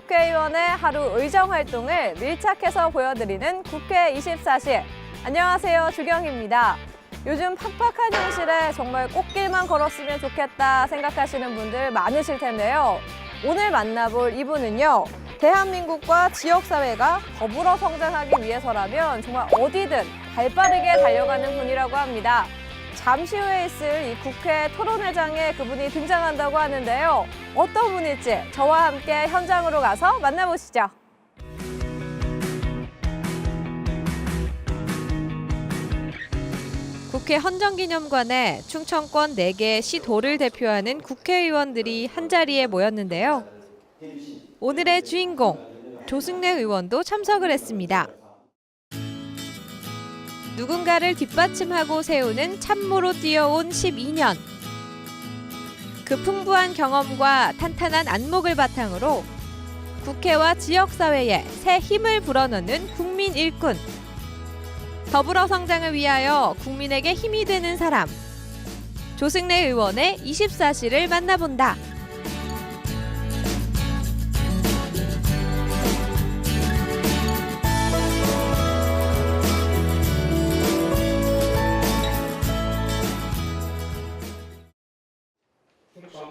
국회의원의 하루 의정 활동을 밀착해서 보여드리는 국회 24시. 안녕하세요, 주경입니다. 요즘 팍팍한 현실에 정말 꽃길만 걸었으면 좋겠다 생각하시는 분들 많으실 텐데요. 오늘 만나볼 이분은요. 대한민국과 지역사회가 더불어 성장하기 위해서라면 정말 어디든 발빠르게 달려가는 분이라고 합니다. 잠시 후에 있을 이 국회 토론회장에 그분이 등장한다고 하는데요. 어떤 분일지 저와 함께 현장으로 가서 만나보시죠. 국회 헌정기념관에 충청권 4개 시도를 대표하는 국회의원들이 한자리에 모였는데요. 오늘의 주인공, 조승래 의원도 참석을 했습니다. 누군가를 뒷받침하고 세우는 참모로 뛰어온 12년. 그 풍부한 경험과 탄탄한 안목을 바탕으로 국회와 지역사회에 새 힘을 불어넣는 국민 일꾼. 더불어 성장을 위하여 국민에게 힘이 되는 사람. 조승래 의원의 24시를 만나본다.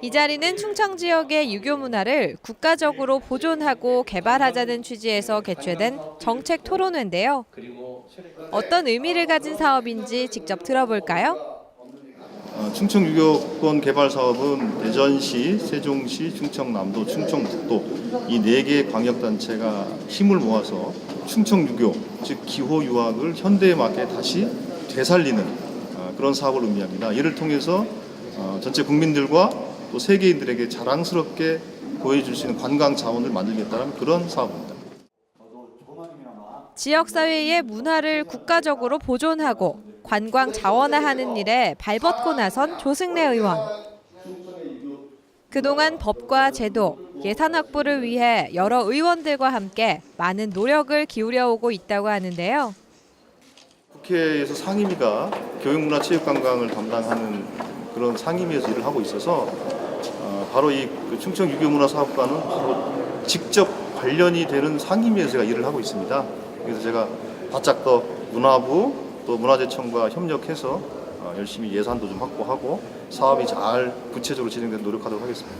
이 자리는 충청 지역의 유교 문화를 국가적으로 보존하고 개발하자는 취지에서 개최된 정책 토론회인데요. 어떤 의미를 가진 사업인지 직접 들어볼까요? 충청 유교권 개발 사업은 대전시, 세종시, 충청남도, 충청북도 이 4개 광역단체가 힘을 모아서 충청 유교, 즉 기호 유학을 현대에 맞게 다시 되살리는 그런 사업을 의미합니다. 이를 통해서 전체 국민들과 또 세계인들에게 자랑스럽게 보여줄 수 있는 관광 자원을 만들겠다는 그런 사업입니다. 지역사회의 문화를 국가적으로 보존하고 관광 자원화하는 일에 발벗고 나선 조승래 의원. 그동안 법과 제도, 예산 확보를 위해 여러 의원들과 함께 많은 노력을 기울여오고 있다고 하는데요. 국회에서 상임위가 교육문화체육관광을 담당하는 그런 상임위에서 일을 하고 있어서 바로 이 충청 유교문화사업과는 바로 직접 관련이 되는 상임위에서 제가 일을 하고 있습니다. 그래서 제가 바짝 더 문화부 또 문화재청과 협력해서 열심히 예산도 좀 확보하고 사업이 잘 구체적으로 진행되도록 노력하도록 하겠습니다.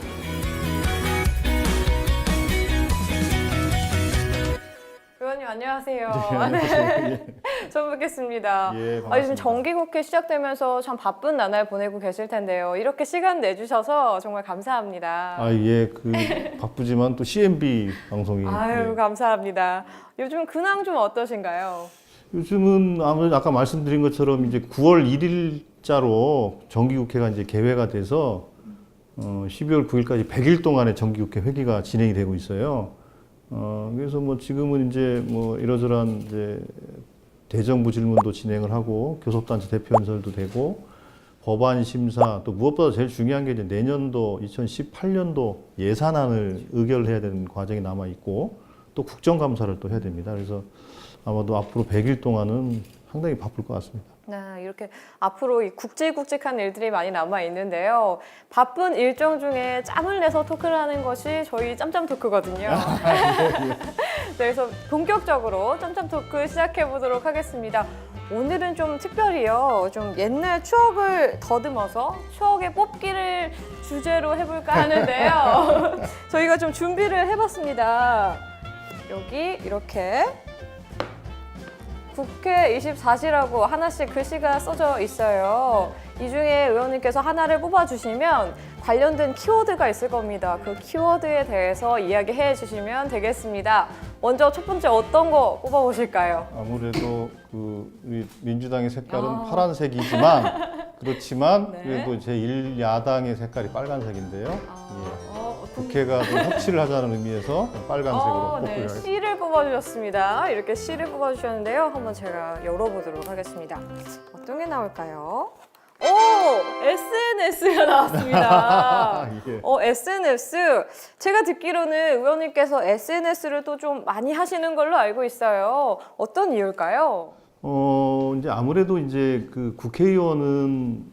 의원님 안녕하세요. 네, 안녕하세요. 처음 뵙겠습니다. 예, 반갑습니다. 요즘 정기국회 시작되면서 참 바쁜 나날 보내고 계실 텐데요. 이렇게 시간 내주셔서 정말 감사합니다. 예, 바쁘지만 또 CNB 방송이. 아유, 예. 감사합니다. 요즘 근황 좀 어떠신가요? 요즘은 아무래도 아까 말씀드린 것처럼 이제 9월 1일자로 정기국회가 이제 개회가 돼서 12월 9일까지 100일 동안의 정기국회 회기가 진행이 되고 있어요. 그래서 뭐 지금은 이제 뭐 이러저러한 이제 대정부 질문도 진행을 하고 교섭단체 대표 연설도 되고 법안 심사 또 무엇보다 제일 중요한 게 이제 내년도 2018년도 예산안을 의결해야 되는 과정이 남아 있고 또 국정감사를 또 해야 됩니다. 그래서 아마도 앞으로 100일 동안은 상당히 바쁠 것 같습니다. 네, 이렇게 앞으로 이 굵직굵직한 일들이 많이 남아 있는데요. 바쁜 일정 중에 짬을 내서 토크를 하는 것이 저희 짬짬 토크거든요. 네, 그래서 본격적으로 짬짬 토크 시작해 보도록 하겠습니다. 오늘은 좀 특별히요. 좀 옛날 추억을 더듬어서 추억의 뽑기를 주제로 해볼까 하는데요. 저희가 좀 준비를 해봤습니다. 여기 이렇게 국회 24시라고 하나씩 글씨가 써져 있어요. 이 중에 의원님께서 하나를 뽑아주시면 관련된 키워드가 있을 겁니다. 그 키워드에 대해서 이야기해 주시면 되겠습니다. 먼저 첫 번째 어떤 거 뽑아보실까요? 아무래도 우리 민주당의 색깔은 파란색이지만 그렇지만 네. 그래도 제1야당의 색깔이 빨간색인데요. 예. 어떤... 국회가 좀 협치를 하자는 의미에서 빨간색으로 뽑기로 네, 하겠습니다. C를 뽑아주셨습니다. 이렇게 C를 뽑아주셨는데요. 한번 제가 열어보도록 하겠습니다. 어떤 게 나올까요? 오! SNS가 나왔습니다. 예. SNS. 제가 듣기로는 의원님께서 SNS를 또 좀 많이 하시는 걸로 알고 있어요. 어떤 이유일까요? 이제 아무래도 이제 그 국회의원은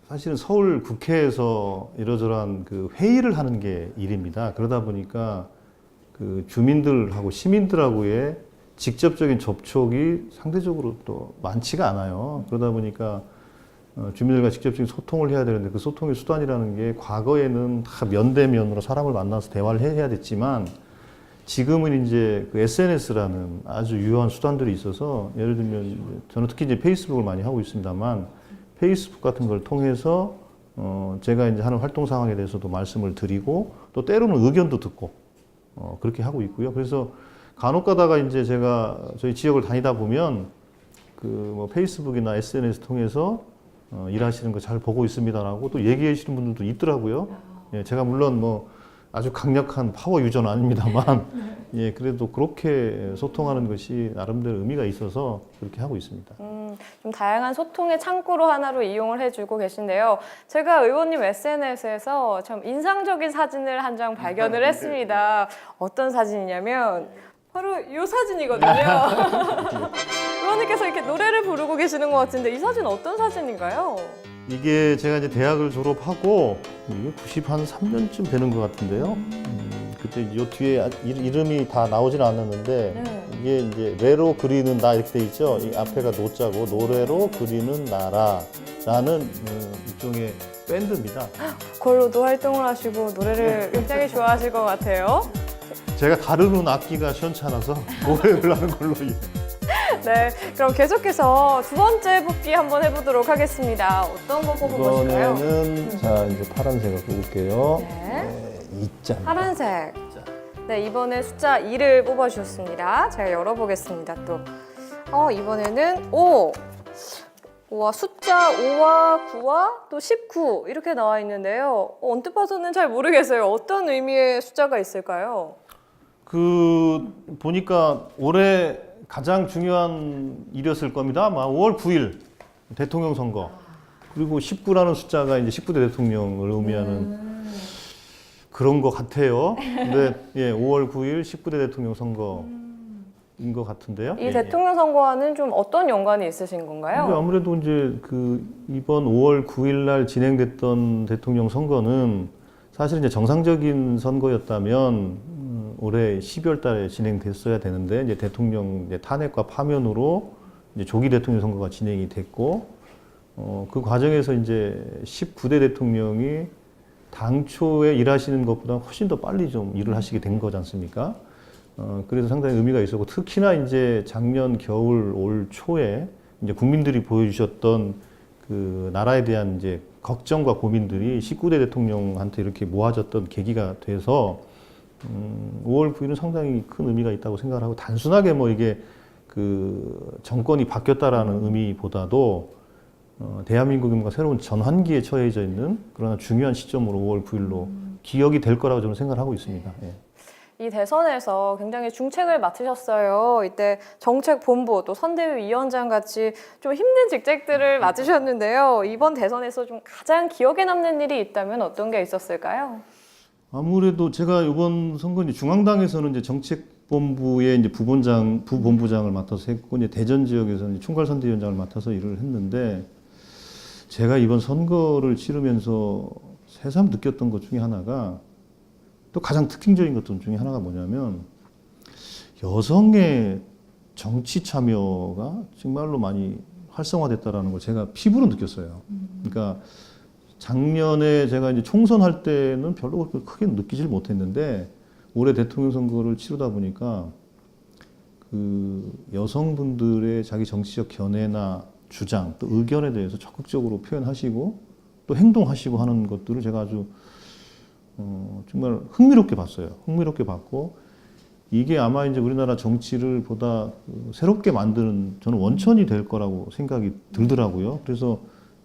사실은 서울 국회에서 이러저러한 그 회의를 하는 게 일입니다. 그러다 보니까 그 주민들하고 시민들하고의 직접적인 접촉이 상대적으로 또 많지가 않아요. 그러다 보니까 주민들과 직접적인 소통을 해야 되는데 그 소통의 수단이라는 게 과거에는 다 면대면으로 사람을 만나서 대화를 해야 됐지만 지금은 이제 그 SNS라는 아주 유효한 수단들이 있어서 예를 들면 저는 특히 이제 페이스북을 많이 하고 있습니다만 페이스북 같은 걸 통해서 제가 이제 하는 활동 상황에 대해서도 말씀을 드리고 또 때로는 의견도 듣고 그렇게 하고 있고요. 그래서 간혹 가다가 이제 제가 저희 지역을 다니다 보면 그 뭐 페이스북이나 SNS 통해서 일하시는 거 잘 보고 있습니다라고 또 얘기해 주시는 분들도 있더라고요. 예, 제가 물론 뭐 아주 강력한 파워 유저는 아닙니다만 예, 그래도 그렇게 소통하는 것이 나름대로 의미가 있어서 그렇게 하고 있습니다. 좀 다양한 소통의 창구로 하나로 이용을 해주고 계신데요. 제가 의원님 SNS에서 참 인상적인 사진을 한 장 발견을 했습니다. 어떤 사진이냐면 바로 이 사진이거든요. 의원님께서 이렇게 노래를 부르고 계시는 것 같은데 이 사진 어떤 사진인가요? 이게 제가 이제 대학을 졸업하고 이게 93년쯤 되는 것 같은데요. 그때 요 뒤에 이름이 다 나오진 않았는데 이게 이제 레로 그리는 나 이렇게 돼 있죠. 이 앞에가 노자고 노래로 그리는 나라라는 일종의 밴드입니다. 그걸로도 활동을 하시고 노래를 굉장히 좋아하실 것 같아요. 제가 다루는 악기가 시원찮아서 노래를 하는 걸로. 네, 그럼 계속해서 두 번째 뽑기 한번 해보도록 하겠습니다. 어떤 거 뽑아보실까요? 이번에는 자 이제 파란색을 뽑을게요. 네. 2자. 파란색. 네, 이번에 숫자 2를 뽑아주셨습니다. 제가 열어보겠습니다. 또 이번에는 5. 와, 숫자 5와 9와 또 19 이렇게 나와 있는데요. 언뜻 봐서는 잘 모르겠어요. 어떤 의미의 숫자가 있을까요? 그 보니까 올해 가장 중요한 일이었을 겁니다. 아마 5월 9일 대통령 선거. 그리고 19라는 숫자가 이제 19대 대통령을 의미하는 그런 것 같아요. 근데 예, 5월 9일 19대 대통령 선거인 것 같은데요. 이 대통령 선거와는 좀 어떤 연관이 있으신 건가요? 근데 아무래도 이제 그 이번 5월 9일 날 진행됐던 대통령 선거는 사실 이제 정상적인 선거였다면 올해 12월 달에 진행됐어야 되는데 이제 대통령 이제 탄핵과 파면으로 이제 조기 대통령 선거가 진행이 됐고 그 과정에서 이제 19대 대통령이 당초에 일하시는 것보다 훨씬 더 빨리 좀 일을 하시게 된 거지 않습니까? 그래서 상당히 의미가 있었고 특히나 이제 작년 겨울 올 초에 이제 국민들이 보여주셨던 그 나라에 대한 이제 걱정과 고민들이 19대 대통령한테 이렇게 모아졌던 계기가 돼서 5월 9일은 상당히 큰 의미가 있다고 생각을 하고 단순하게 뭐 이게 그 정권이 바뀌었다라는 의미보다도 대한민국이 뭔가 새로운 전환기에 처해져 있는 그러나 중요한 시점으로 5월 9일로 기억이 될 거라고 저는 생각을 하고 있습니다. 예. 이 대선에서 굉장히 중책을 맡으셨어요. 이때 정책본부 또 선대위 위원장 같이 좀 힘든 직책들을 맡으셨는데요. 이번 대선에서 좀 가장 기억에 남는 일이 있다면 어떤 게 있었을까요? 아무래도 제가 이번 선거 이제 중앙당에서는 이제 정책본부의 이제 부본부장을 맡아서 했고 이제 대전 지역에서는 이제 총괄선대위원장을 맡아서 일을 했는데 제가 이번 선거를 치르면서 새삼 느꼈던 것 중에 하나가 또 가장 특징적인 것 중에 하나가 뭐냐면 여성의 정치 참여가 정말로 많이 활성화됐다라는 걸 제가 피부로 느꼈어요. 그러니까 작년에 제가 이제 총선할 때는 별로 그렇게 크게 느끼질 못했는데 올해 대통령 선거를 치르다 보니까 그 여성분들의 자기 정치적 견해나 주장 또 의견에 대해서 적극적으로 표현하시고 또 행동하시고 하는 것들을 제가 아주 정말 흥미롭게 봤어요. 흥미롭게 봤고 이게 아마 이제 우리나라 정치를 보다 새롭게 만드는 저는 원천이 될 거라고 생각이 들더라고요. 그래서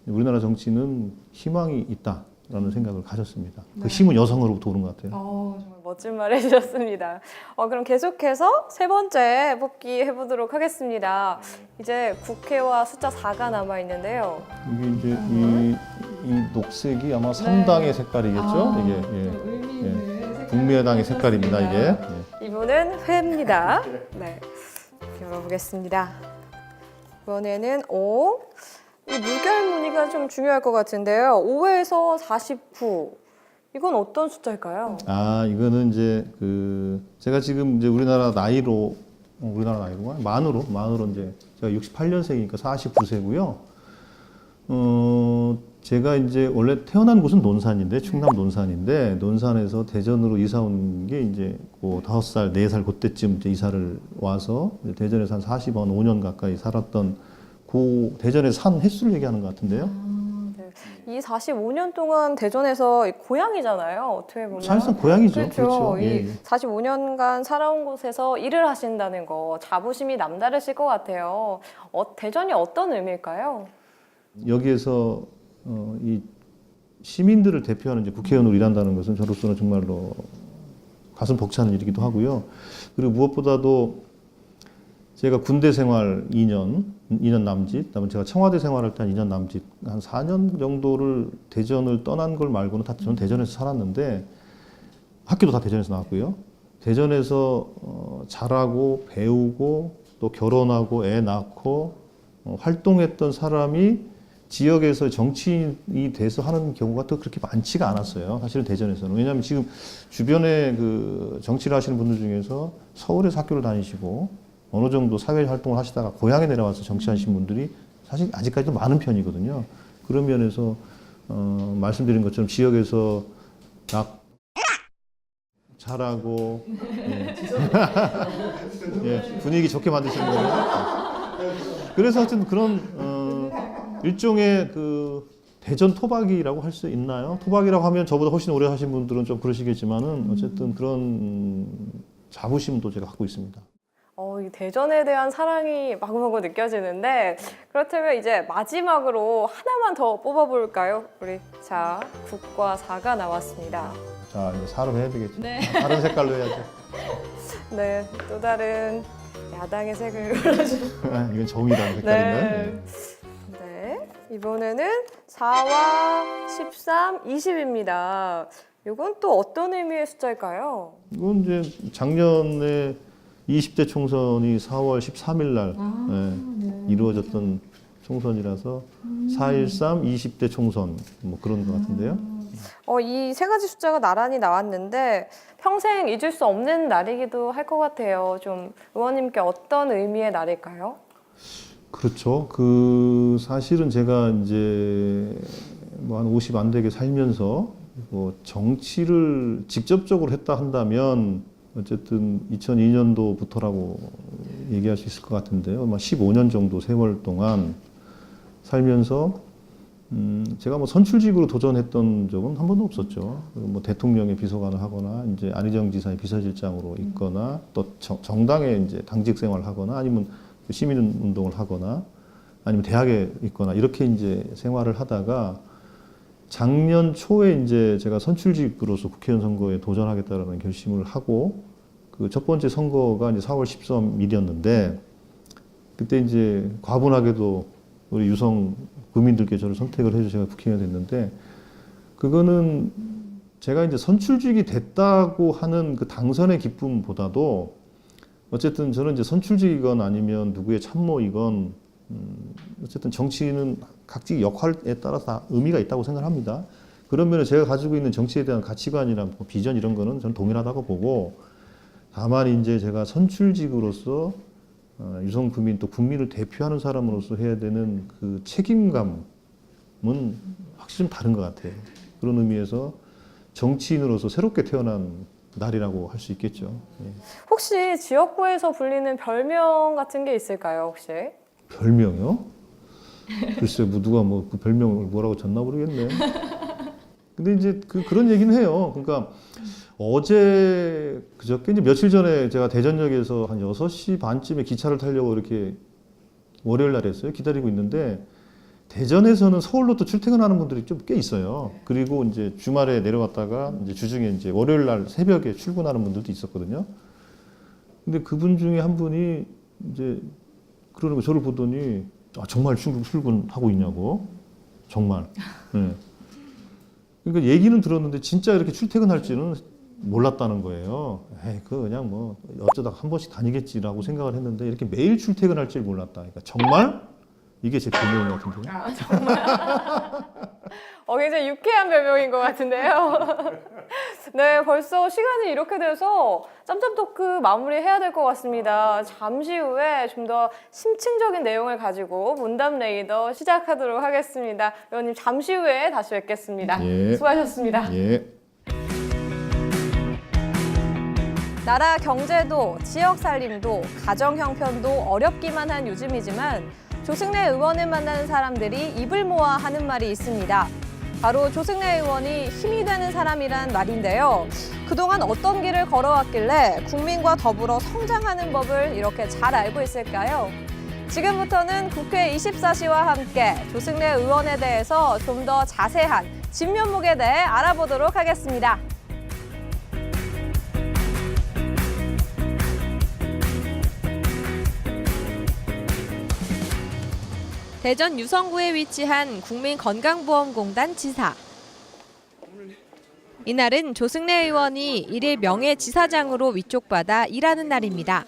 우리나라 정치는 희망이 있다라는 생각을 가졌습니다. 그 힘은 여성으로부터 오는 것 같아요. 정말 멋진 말 해주셨습니다. 그럼 계속해서 세 번째 뽑기 해보도록 하겠습니다. 이제 국회와 숫자 4가 남아있는데요. 이게 이제 이 녹색이 아마 선당의 색깔이겠죠? 이게 예. 국민의당의 색깔입니다. 이게. 예. 이번은 회입니다. 네, 열어보겠습니다. 이번에는 5. 이 물결 무늬가 좀 중요할 것 같은데요. 5에서 49. 이건 어떤 숫자일까요? 아, 이거는 이제 제가 지금 이제 우리나라 나이로 만으로 이제 제가 68년생이니까 49세고요. 제가 이제 원래 태어난 곳은 논산인데, 충남 논산인데, 논산에서 대전으로 이사 온 게 이제 5살, 4살 그때쯤 이제 이사를 와서 이제 대전에서 한 45년 가까이 살았던 대전에 산 횟수를 얘기하는 것 같은데요. 이 45년 동안 대전에서 고향이잖아요. 어떻게 보면. 사실상 고향이죠. 그렇죠. 그렇죠. 이 예. 45년간 살아온 곳에서 일을 하신다는 거 자부심이 남다르실 것 같아요. 대전이 어떤 의미일까요? 여기에서 이 시민들을 대표하는 이제 국회의원으로 일한다는 것은 저로서는 정말로 가슴 벅차는 일이기도 하고요. 그리고 무엇보다도 제가 군대 생활 2년 남짓, 그다음에 제가 청와대 생활할 때 한 2년 남짓, 한 4년 정도를 대전을 떠난 걸 말고는 다 저는 대전에서 살았는데 학교도 다 대전에서 나왔고요. 대전에서 자라고 배우고 또 결혼하고 애 낳고 활동했던 사람이 지역에서 정치인이 돼서 하는 경우가 또 그렇게 많지가 않았어요. 사실은 대전에서는. 왜냐하면 지금 주변에 정치를 하시는 분들 중에서 서울에서 학교를 다니시고 어느 정도 사회 활동을 하시다가 고향에 내려와서 정치하신 분들이 사실 아직까지도 많은 편이거든요. 그런 면에서 말씀드린 것처럼 지역에서 잘하고 예, 분위기 좋게 만드시는 거예요. 그래서 하여튼 그런 일종의 대전 토박이라고 할 수 있나요? 토박이라고 하면 저보다 훨씬 오래 하신 분들은 좀 그러시겠지만은 어쨌든 그런 자부심도 제가 갖고 있습니다. 이 대전에 대한 사랑이 마구마구 느껴지는데 그렇다면 이제 마지막으로 하나만 더 뽑아볼까요? 자, 9과 4가 나왔습니다. 자, 이제 4로 해야 되겠죠? 네. 다른 색깔로 해야죠. 네, 또 다른 야당의 색을 골라주세요. 이건 정의라는 색깔인가요? 네, 이번에는 4와 13, 20입니다. 이건 또 어떤 의미의 숫자일까요? 이건 이제 작년에 20대 총선이 4월 13일 날 이루어졌던 총선이라서 4.13 20대 총선 뭐 그런 것 같은데요. 이 세 가지 숫자가 나란히 나왔는데 평생 잊을 수 없는 날이기도 할 것 같아요. 좀 의원님께 어떤 의미의 날일까요? 그렇죠. 사실은 제가 이제 뭐 한 50 안 되게 살면서 뭐 정치를 직접적으로 했다 한다면 어쨌든 2002년도부터라고 얘기할 수 있을 것 같은데요. 15년 정도 세월 동안 살면서 제가 뭐 선출직으로 도전했던 적은 한 번도 없었죠. 뭐 대통령의 비서관을 하거나 이제 안희정 지사의 비서실장으로 있거나 또 정당에 이제 당직 생활을 하거나 아니면 시민운동을 하거나 아니면 대학에 있거나 이렇게 이제 생활을 하다가 작년 초에 이제 제가 선출직으로서 국회의원 선거에 도전하겠다라는 결심을 하고 그 첫 번째 선거가 이제 4월 13일이었는데 그때 이제 과분하게도 우리 유성 구민들께 저를 선택을 해서 제가 국회의원이 됐는데 그거는 제가 이제 선출직이 됐다고 하는 그 당선의 기쁨보다도 어쨌든 저는 이제 선출직이건 아니면 누구의 참모이건 어쨌든 정치는 각기 역할에 따라서 다 의미가 있다고 생각합니다. 그런 면에 제가 가지고 있는 정치에 대한 가치관이나 뭐 비전 이런 거는 저는 동일하다고 보고 다만 이제 제가 선출직으로서 유성 구민 또 국민을 대표하는 사람으로서 해야 되는 그 책임감은 확실히 좀 다른 것 같아요. 그런 의미에서 정치인으로서 새롭게 태어난 날이라고 할 수 있겠죠. 예. 혹시 지역구에서 불리는 별명 같은 게 있을까요, 혹시? 별명이요? 글쎄, 뭐 누가 뭐 그 별명을 뭐라고 졌나 모르겠네. 근데 이제 그런 얘기는 해요. 그러니까 그저께 이제 며칠 전에 제가 대전역에서 한 6시 반쯤에 기차를 타려고 이렇게 월요일 날 했어요. 기다리고 있는데 대전에서는 서울로 또 출퇴근하는 분들이 좀 꽤 있어요. 그리고 이제 주말에 내려왔다가 이제 주중에 이제 월요일 날 새벽에 출근하는 분들도 있었거든요. 근데 그분 중에 한 분이 이제 그러는 거 저를 보더니 정말 출근하고 있냐고. 정말. 네. 그러니까 얘기는 들었는데 진짜 이렇게 출퇴근할지는 몰랐다는 거예요. 그냥 뭐 어쩌다가 한 번씩 다니겠지라고 생각을 했는데 이렇게 매일 출퇴근할 줄 몰랐다. 그러니까 정말 이게 제 별명 같은데요. 정말. 굉장히 유쾌한 별명인 것 같은데요. 네, 벌써 시간이 이렇게 돼서 짬짬 토크 마무리해야 될 것 같습니다. 잠시 후에 좀 더 심층적인 내용을 가지고 문담 레이더 시작하도록 하겠습니다. 의원님 잠시 후에 다시 뵙겠습니다. 예. 수고하셨습니다. 예. 나라 경제도 지역 살림도 가정 형편도 어렵기만 한 요즘이지만 조승래 의원을 만나는 사람들이 입을 모아 하는 말이 있습니다. 바로 조승래 의원이 힘이 되는 사람이란 말인데요. 그동안 어떤 길을 걸어왔길래 국민과 더불어 성장하는 법을 이렇게 잘 알고 있을까요? 지금부터는 국회 24시와 함께 조승래 의원에 대해서 좀 더 자세한 진면목에 대해 알아보도록 하겠습니다. 대전 유성구에 위치한 국민건강보험공단 지사. 이날은 조승래 의원이 일일 명예지사장으로 위촉받아 일하는 날입니다.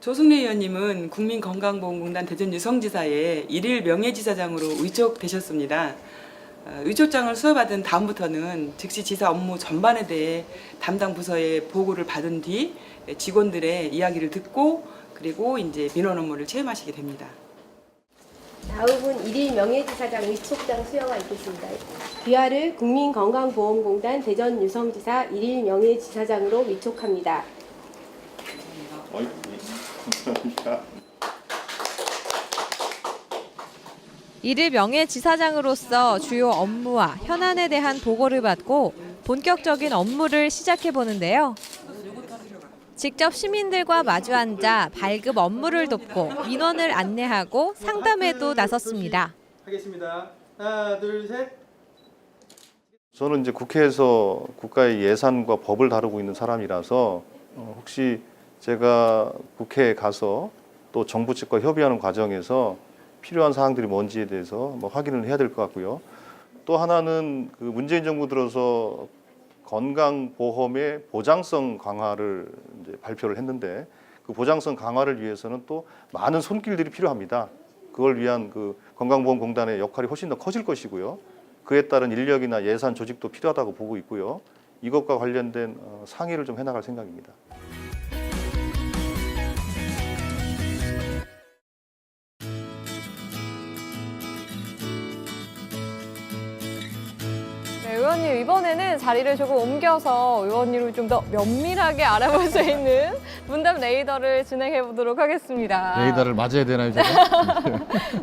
조승래 의원님은 국민건강보험공단 대전 유성지사에 일일 명예지사장으로 위촉되셨습니다. 위촉장을 수여받은 다음부터는 즉시 지사 업무 전반에 대해 담당 부서의 보고를 받은 뒤 직원들의 이야기를 듣고 그리고 이제 민원 업무를 체험하시게 됩니다. 다음은 일일 명예지사장 위촉장 수여가 있겠습니다. 귀하를 국민건강보험공단 대전 유성지사 일일 명예지사장으로 위촉합니다. 감사합니다. 일일 명예지사장으로서 주요 업무와 현안에 대한 보고를 받고 본격적인 업무를 시작해 보는데요. 직접 시민들과 마주 앉아 발급 업무를 돕고 민원을 안내하고 상담에도 나섰습니다. 하겠습니다. 하나, 둘, 셋. 저는 이제 국회에서 국가의 예산과 법을 다루고 있는 사람이라서 혹시 제가 국회에 가서 또 정부 측과 협의하는 과정에서 필요한 사항들이 뭔지에 대해서 확인을 해야 될 것 같고요. 또 하나는 그 문재인 정부 들어서 건강보험의 보장성 강화를 이제 발표를 했는데 그 보장성 강화를 위해서는 또 많은 손길들이 필요합니다. 그걸 위한 그 건강보험공단의 역할이 훨씬 더 커질 것이고요. 그에 따른 인력이나 예산 조직도 필요하다고 보고 있고요. 이것과 관련된 상의를 좀 해나갈 생각입니다. 네, 의원님 이번에는 자리를 조금 옮겨서 의원님을 좀 더 면밀하게 알아볼 수 있는 문담 레이더를 진행해 보도록 하겠습니다. 레이더를 맞아야 되나요, 제가?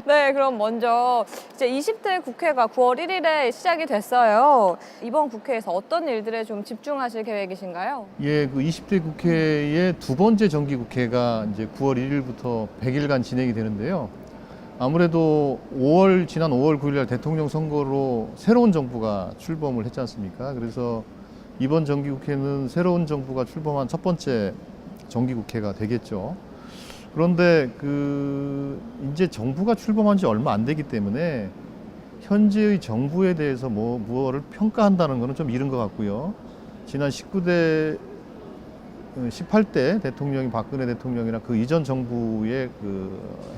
네, 그럼 먼저 이제 20대 국회가 9월 1일에 시작이 됐어요. 이번 국회에서 어떤 일들에 좀 집중하실 계획이신가요? 예, 그 20대 국회의 두 번째 정기국회가 이제 9월 1일부터 100일간 진행이 되는데요. 아무래도 지난 5월 9일 날 대통령 선거로 새로운 정부가 출범을 했지 않습니까? 그래서 이번 정기국회는 새로운 정부가 출범한 첫 번째 정기국회가 되겠죠. 그런데 이제 정부가 출범한 지 얼마 안 되기 때문에 현재의 정부에 대해서 무엇을 평가한다는 것은 좀 이른 것 같고요. 지난 18대 대통령이 박근혜 대통령이나 그 이전 정부의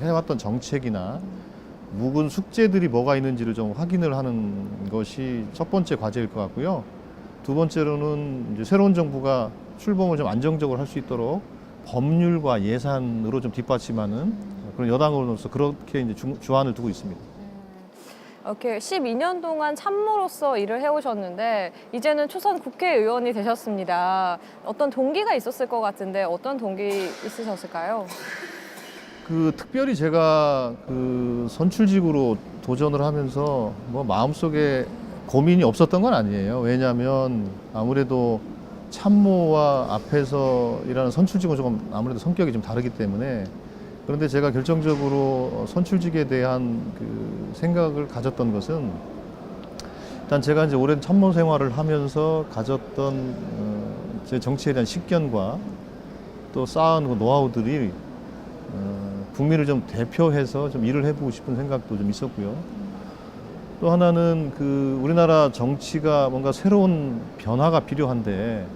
해왔던 정책이나 묵은 숙제들이 뭐가 있는지를 좀 확인을 하는 것이 첫 번째 과제일 것 같고요. 두 번째로는 이제 새로운 정부가 출범을 좀 안정적으로 할 수 있도록 법률과 예산으로 좀 뒷받침하는 그런 여당으로서 그렇게 이제 주안을 두고 있습니다. 이렇게 12년 동안 참모로서 일을 해오셨는데 이제는 초선 국회의원이 되셨습니다. 어떤 동기가 있었을 것 같은데 어떤 동기 있으셨을까요? 특별히 제가 선출직으로 도전을 하면서 마음속에 고민이 없었던 건 아니에요. 왜냐하면 아무래도 참모와 앞에서 일하는 선출직은 조금 아무래도 성격이 좀 다르기 때문에 그런데 제가 결정적으로 선출직에 대한 생각을 가졌던 것은 일단 제가 이제 오랜 참모 생활을 하면서 가졌던 제 정치에 대한 식견과 또 쌓은 노하우들이 국민을 좀 대표해서 좀 일을 해보고 싶은 생각도 좀 있었고요. 또 하나는 우리나라 정치가 뭔가 새로운 변화가 필요한데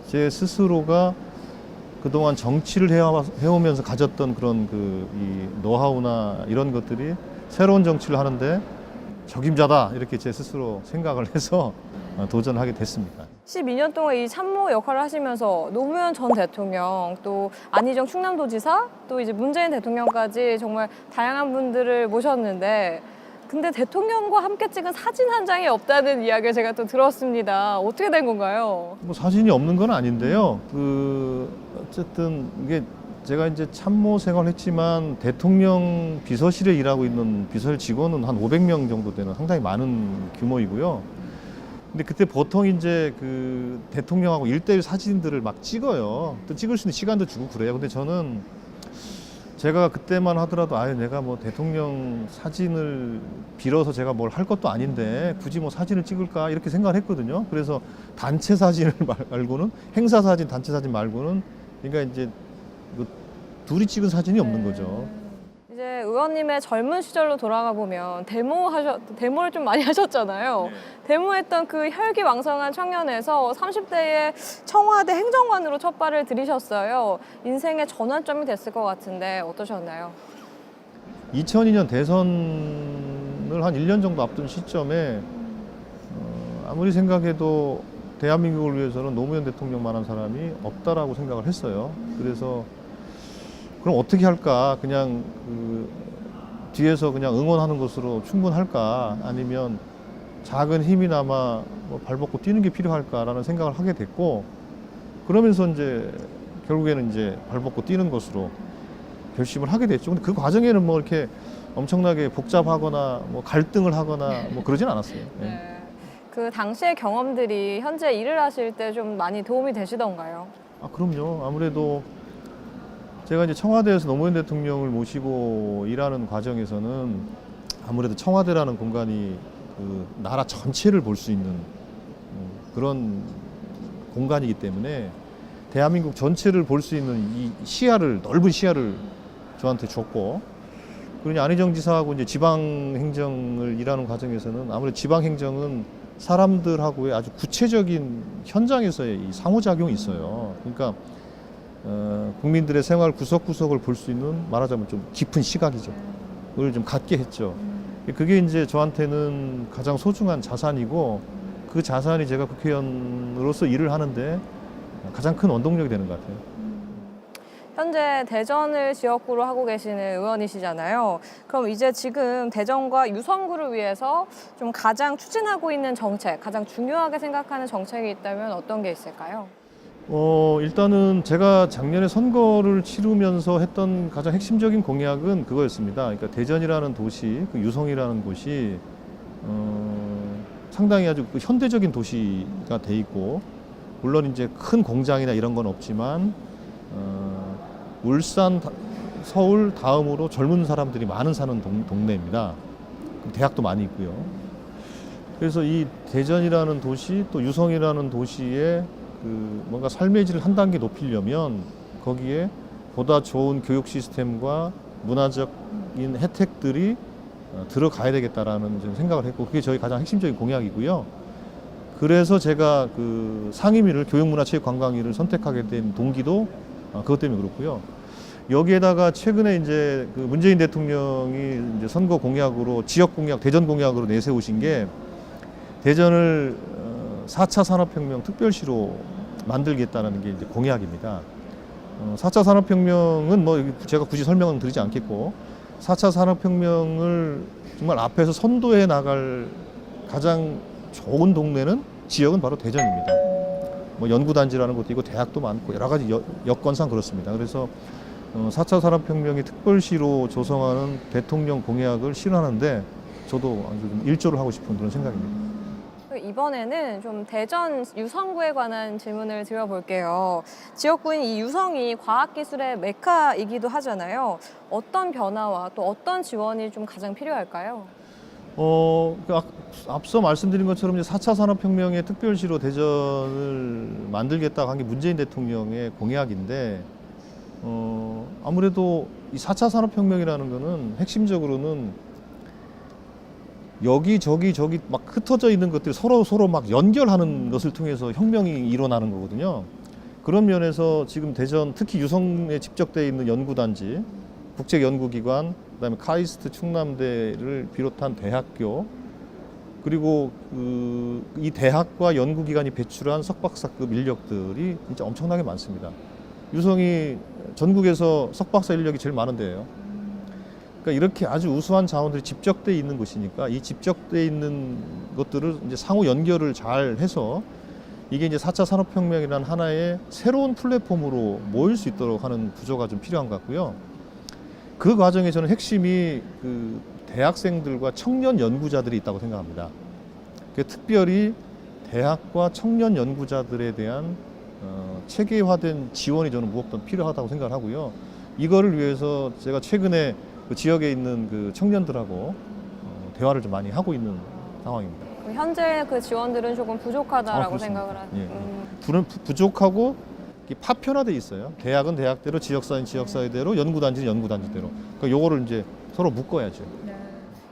제 스스로가 그동안 정치를 해오면서 가졌던 그런 이 노하우나 이런 것들이 새로운 정치를 하는데 적임자다 이렇게 제 스스로 생각을 해서 도전하게 됐습니다. 12년 동안 이 참모 역할을 하시면서 노무현 전 대통령, 또 안희정 충남도지사, 또 이제 문재인 대통령까지 정말 다양한 분들을 모셨는데, 근데 대통령과 함께 찍은 사진 한 장이 없다는 이야기를 제가 또 들었습니다. 어떻게 된 건가요? 뭐 사진이 없는 건 아닌데요. 어쨌든 이게 제가 이제 참모 생활했지만 대통령 비서실에 일하고 있는 비서실 직원은 한 500명 정도 되는 상당히 많은 규모이고요. 근데 그때 보통 이제 그 대통령하고 1:1 사진들을 막 찍어요. 또 찍을 수 있는 시간도 주고 그래요. 근데 저는 제가 그때만 하더라도 아예 내가 뭐 대통령 사진을 빌어서 제가 뭘 할 것도 아닌데 굳이 뭐 사진을 찍을까 이렇게 생각을 했거든요. 그래서 단체 사진을 말고는 행사 사진, 단체 사진 말고는 그러니까 이제 뭐 둘이 찍은 사진이 없는 거죠. 이제 의원님의 젊은 시절로 돌아가 보면 데모를 좀 많이 하셨잖아요. 데모했던 그 혈기왕성한 청년에서 30대에 청와대 행정관으로 첫 발을 들이셨어요. 인생의 전환점이 됐을 것 같은데 어떠셨나요? 2002년 대선을 한 1년 정도 앞둔 시점에 아무리 생각해도 대한민국을 위해서는 노무현 대통령만한 사람이 없다라고 생각을 했어요. 그래서 그럼 어떻게 할까? 그냥 뒤에서 그냥 응원하는 것으로 충분할까? 아니면 작은 힘이나마 뭐 발벗고 뛰는 게 필요할까라는 생각을 하게 됐고, 그러면서 이제 결국에는 이제 발벗고 뛰는 것으로 결심을 하게 됐죠. 근데 그 과정에는 뭐 이렇게 엄청나게 복잡하거나 뭐 갈등을 하거나 뭐 그러진 않았어요. 네. 그 당시의 경험들이 현재 일을 하실 때 좀 많이 도움이 되시던가요? 아, 그럼요. 아무래도 제가 이제 청와대에서 노무현 대통령을 모시고 일하는 과정에서는 아무래도 청와대라는 공간이 그 나라 전체를 볼 수 있는 그런 공간이기 때문에 대한민국 전체를 볼 수 있는 이 시야를, 넓은 시야를 저한테 줬고, 그러니 안희정 지사하고 이제 지방 행정을 일하는 과정에서는 아무래도 지방 행정은 사람들하고의 아주 구체적인 현장에서의 이 상호작용이 있어요. 그러니까 국민들의 생활 구석구석을 볼 수 있는, 말하자면 좀 깊은 시각이죠. 그걸 좀 갖게 했죠. 그게 이제 저한테는 가장 소중한 자산이고, 그 자산이 제가 국회의원으로서 일을 하는데 가장 큰 원동력이 되는 것 같아요. 현재 대전을 지역구로 하고 계시는 의원이시잖아요. 그럼 이제 지금 대전과 유성구를 위해서 좀 가장 추진하고 있는 정책, 가장 중요하게 생각하는 정책이 있다면 어떤 게 있을까요? 일단은 제가 작년에 선거를 치르면서 했던 가장 핵심적인 공약은 그거였습니다. 그러니까 대전이라는 도시, 그 유성이라는 곳이 상당히 아주 현대적인 도시가 돼 있고, 물론 이제 큰 공장이나 이런 건 없지만 울산, 서울 다음으로 젊은 사람들이 많은 사는 동네입니다. 대학도 많이 있고요. 그래서 이 대전이라는 도시, 또 유성이라는 도시에 그 뭔가 삶의 질을 한 단계 높이려면 거기에 보다 좋은 교육 시스템과 문화적인 혜택들이 들어가야 되겠다라는 생각을 했고, 그게 저희 가장 핵심적인 공약이고요. 그래서 제가 그 상임위를, 교육문화체육관광위를 선택하게 된 동기도 그것 때문에 그렇고요. 여기에다가 최근에 이제 그 문재인 대통령이 이제 선거 공약으로, 지역 공약, 대전 공약으로 내세우신 게 대전을 4차 산업혁명 특별시로 만들겠다는 게 이제 공약입니다. 4차 산업혁명은 뭐 제가 굳이 설명은 드리지 않겠고, 4차 산업혁명을 정말 앞에서 선도해 나갈 가장 좋은 동네는, 지역은 바로 대전입니다. 뭐 연구단지라는 것도 있고 대학도 많고 여러 가지 여건상 그렇습니다. 그래서 4차 산업혁명의 특별시로 조성하는 대통령 공약을 실현하는데 저도 아주 좀 일조를 하고 싶은 그런 생각입니다. 이번에는 좀 대전 유성구에 관한 질문을 드려볼게요. 지역구인 이 유성이 과학기술의 메카이기도 하잖아요. 어떤 변화와 또 어떤 지원이 좀 가장 필요할까요? 앞서 말씀드린 것처럼 이제 4차 산업혁명의 특별시로 대전을 만들겠다고 한 게 문재인 대통령의 공약인데, 아무래도 이 4차 산업혁명이라는 거는 핵심적으로는 여기저기 막 흩어져 있는 것들이 서로 막 연결하는 것을 통해서 혁명이 일어나는 거거든요. 그런 면에서 지금 대전, 특히 유성에 집적되어 있는 연구단지, 국제연구기관, 그다음에 카이스트 충남대를 비롯한 대학교, 그리고 이 대학과 연구기관이 배출한 석박사급 인력들이 진짜 엄청나게 많습니다. 유성이 전국에서 석박사 인력이 제일 많은 데예요. 그러니까 이렇게 아주 우수한 자원들이 집적돼 있는 곳이니까 이 집적돼 있는 것들을 이제 상호 연결을 잘 해서 이게 이제 4차 산업혁명이라는 하나의 새로운 플랫폼으로 모일 수 있도록 하는 구조가 좀 필요한 것 같고요. 그 과정에 저는 핵심이 그 대학생들과 청년 연구자들이 있다고 생각합니다. 특별히 대학과 청년 연구자들에 대한 체계화된 지원이 저는 무엇보다 필요하다고 생각을 하고요. 이거를 위해서 제가 최근에 그 지역에 있는 그 청년들하고 대화를 좀 많이 하고 있는 상황입니다. 그럼 현재 그 지원들은 조금 부족하다라고 그렇습니다. 생각을 하는. 예. 부족하고 파편화돼 있어요. 대학은 대학대로, 지역사회는 지역사회대로, 연구단지는 연구단지대로. 그러니까 요거를 이제 서로 묶어야죠.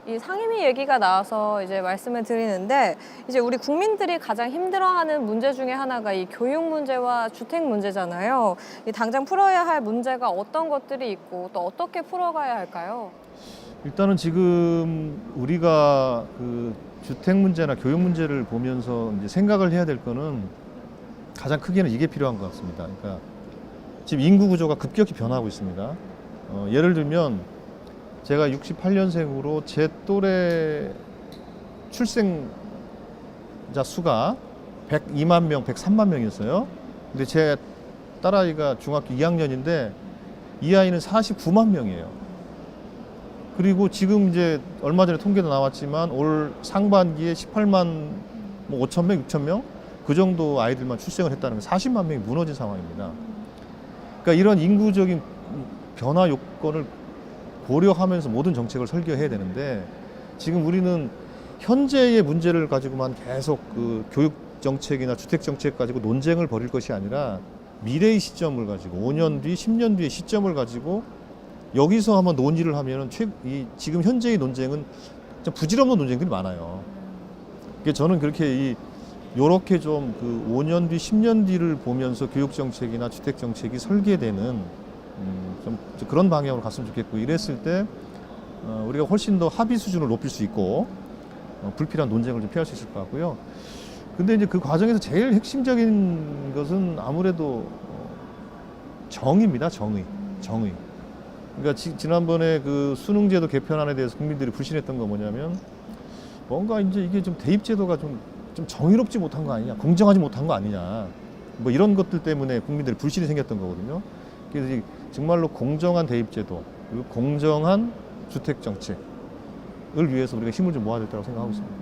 이 상임위 얘기가 나와서 이제 말씀을 드리는데 이제 우리 국민들이 가장 힘들어하는 문제 중에 하나가 이 교육 문제와 주택 문제잖아요. 이 당장 풀어야 할 문제가 어떤 것들이 있고 또 어떻게 풀어가야 할까요? 일단은 지금 우리가 그 주택 문제나 교육 문제를 보면서 이제 생각을 해야 될 거는 가장 크게는 이게 필요한 것 같습니다. 그러니까 지금 인구 구조가 급격히 변하고 있습니다. 예를 들면 제가 68년생으로 제 또래 출생자 수가 102만 명, 103만 명이었어요. 근데 제 딸아이가 중학교 2학년인데 이 아이는 49만 명이에요. 그리고 지금 이제 얼마 전에 통계도 나왔지만 올 상반기에 18만 5천 명, 6천 명 그 정도 아이들만 출생을 했다는 게 40만 명이 무너진 상황입니다. 그러니까 이런 인구적인 변화 요건을 고려하면서 모든 정책을 설계해야 되는데 지금 우리는 현재의 문제를 가지고만 계속 그 교육 정책이나 주택 정책 가지고 논쟁을 벌일 것이 아니라 미래의 시점을 가지고 5년 뒤, 10년 뒤의 시점을 가지고 여기서 한번 논의를 하면은 지금 현재의 논쟁은 좀 부질없는 논쟁들이 많아요. 그러니까 저는 그렇게 요렇게 좀 그 5년 뒤, 10년 뒤를 보면서 교육 정책이나 주택 정책이 설계되는 좀 그런 방향으로 갔으면 좋겠고 이랬을 때 우리가 훨씬 더 합의 수준을 높일 수 있고 불필요한 논쟁을 좀 피할 수 있을 것 같고요. 근데 이제 그 과정에서 제일 핵심적인 것은 아무래도 정의입니다. 정의. 그러니까 지난번에 그 수능제도 개편안에 대해서 국민들이 불신했던 거 뭐냐면 뭔가 이제 이게 좀 대입제도가 좀 정의롭지 못한 거 아니냐, 공정하지 못한 거 아니냐, 뭐 이런 것들 때문에 국민들이 불신이 생겼던 거거든요. 그래서 정말로 공정한 대입제도 그리고 공정한 주택 정책을 위해서 우리가 힘을 좀 모아야 될 거라고 생각하고 있습니다.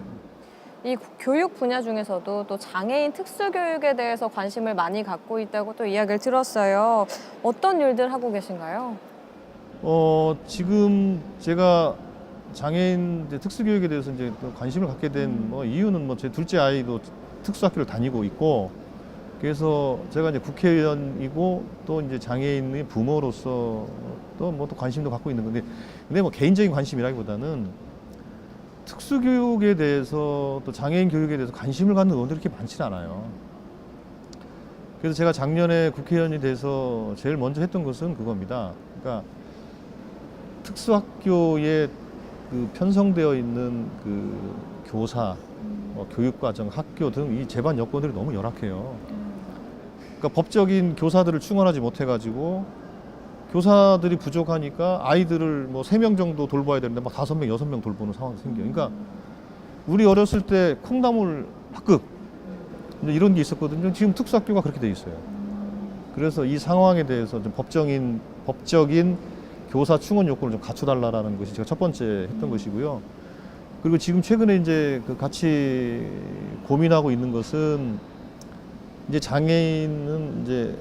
이 교육 분야 중에서도 또 장애인 특수교육에 대해서 관심을 많이 갖고 있다고 또 이야기를 들었어요. 어떤 일들 하고 계신가요? 지금 제가 장애인 특수교육에 대해서 이제 또 관심을 갖게 된 이유는 제 둘째 아이도 특수학교를 다니고 있고 그래서 제가 이제 국회의원이고 또 이제 장애인의 부모로서 또 관심도 갖고 있는 건데 근데 개인적인 관심이라기보다는 특수교육에 대해서 또 장애인 교육에 대해서 관심을 갖는 의원들이 그렇게 많지는 않아요. 그래서 제가 작년에 국회의원이 돼서 제일 먼저 했던 것은 그겁니다. 그러니까 특수학교에 그 편성되어 있는 그 교사, 교육과정, 학교 등 이 제반 여건들이 너무 열악해요. 그러니까 법적인 교사들을 충원하지 못해가지고 교사들이 부족하니까 아이들을 3명 정도 돌봐야 되는데 5명, 6명 돌보는 상황이 생겨요. 그러니까 우리 어렸을 때 콩나물 학급 이런 게 있었거든요. 지금 특수학교가 그렇게 돼 있어요. 그래서 이 상황에 대해서 좀 법적인 교사 충원 요건을 좀 갖춰달라는 것이 제가 첫 번째 했던 것이고요. 그리고 지금 최근에 이제 같이 고민하고 있는 것은 이제 장애인은 이제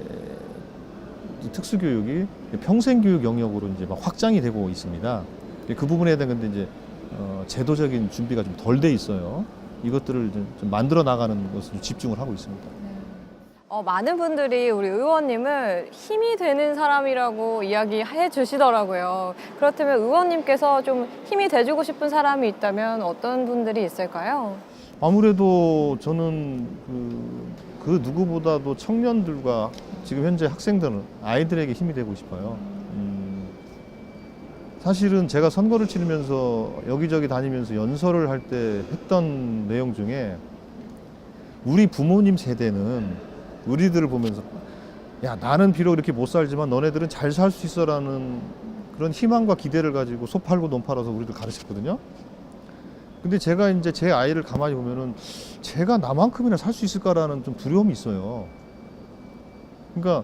특수교육이 평생교육 영역으로 이제 막 확장이 되고 있습니다. 그 부분에 대한 건데 이제 제도적인 준비가 좀 덜 돼 있어요. 이것들을 좀 만들어 나가는 것을 집중을 하고 있습니다. 많은 분들이 우리 의원님을 힘이 되는 사람이라고 이야기해 주시더라고요. 그렇다면 의원님께서 좀 힘이 돼주고 싶은 사람이 있다면 어떤 분들이 있을까요? 아무래도 저는 그 누구보다도 청년들과 지금 현재 학생들은 아이들에게 힘이 되고 싶어요. 사실은 제가 선거를 치르면서 여기저기 다니면서 연설을 할 때 했던 내용 중에 우리 부모님 세대는 우리들을 보면서 야, 나는 비록 이렇게 못 살지만 너네들은 잘 살 수 있어라는 그런 희망과 기대를 가지고 소 팔고 논 팔아서 우리들 가르쳤거든요. 근데 제가 이제 제 아이를 가만히 보면은 제가 나만큼이나 살 수 있을까라는 좀 두려움이 있어요. 그러니까